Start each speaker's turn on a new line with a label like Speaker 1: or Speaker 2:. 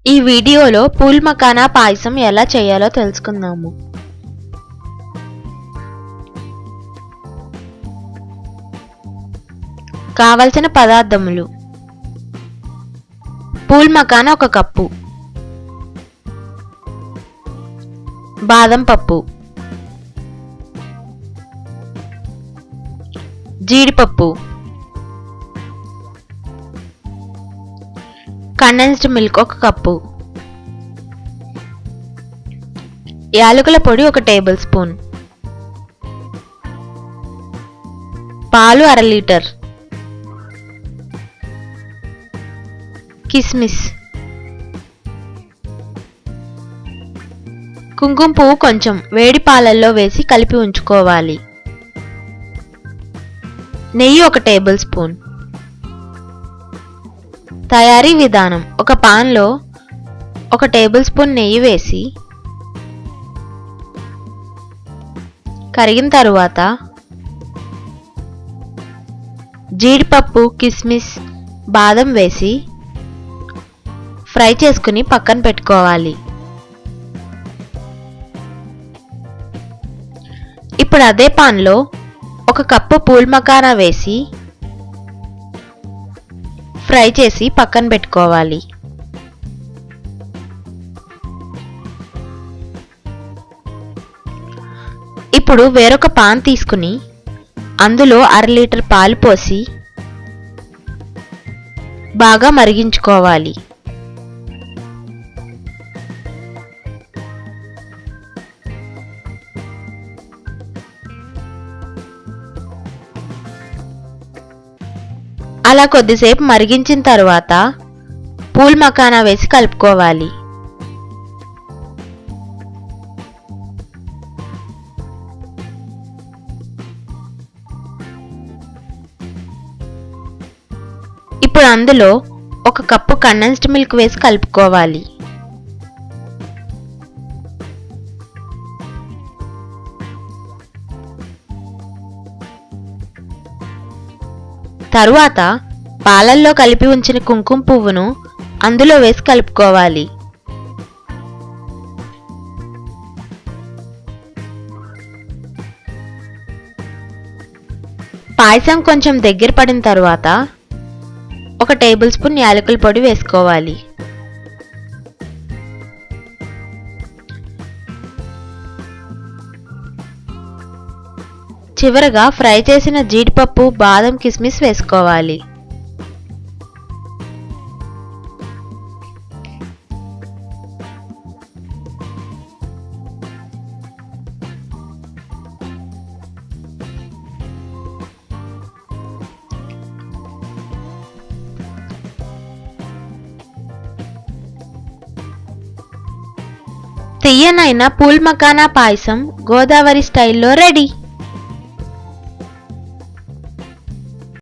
Speaker 1: ఈ వీడియోలో పూల్ మఖానా పాయసం ఎలా చేయాలో తెలుసుకుందాము. కావలసిన పదార్థములు: పూల్ మఖానా 1 కప్పు, బాదం పప్పు, జీడిపప్పు, కండెన్స్డ్ మిల్క్ 1 కప్పు, యాలకుల పొడి 1 టేబుల్ స్పూన్, పాలు 1/2 లీటర్, కిస్మిస్, కుంకుమ పువ్వు కొంచెం వేడి పాలల్లో వేసి కలిపి ఉంచుకోవాలి. నెయ్యి 1 టేబుల్ స్పూన్. తయారీ విధానం: ఒక పాన్లో 1 టేబుల్ స్పూన్ నెయ్యి వేసి కరిగిన తరువాత జీడిపప్పు, కిస్మిస్, బాదం వేసి ఫ్రై చేసుకుని పక్కన పెట్టుకోవాలి. ఇప్పుడు అదే పాన్లో 1 కప్పు పూల్ మఖానా వేసి ఫ్రై చేసి పక్కన పెట్టుకోవాలి. ఇప్పుడు వేరొక పాన్ తీసుకుని అందులో 1/2 లీటర్ పాలు పోసి బాగా మరిగించుకోవాలి. అలా కొద్దిసేపు మరిగించిన తరువాత పూల్ మఖానా వేసి కలుపుకోవాలి. ఇప్పుడు అందులో 1 కప్పు కండెన్స్డ్ మిల్క్ వేసి కలుపుకోవాలి. తరువాత పాలల్లో కలిపి ఉంచిన కుంకుమ పువ్వును అందులో వేసి కలుపుకోవాలి. పాయసం కొంచెం దగ్గర పడిన తరువాత 1 టేబుల్ స్పూన్ యాలకుల పొడి వేసుకోవాలి. చివరగా ఫ్రై చేసిన జీడిపప్పు, బాదం, కిస్మిస్ వేసుకోవాలి. తియ్యనైన పూల్ మఖానా పాయసం గోదావరి స్టైల్లో రెడీ.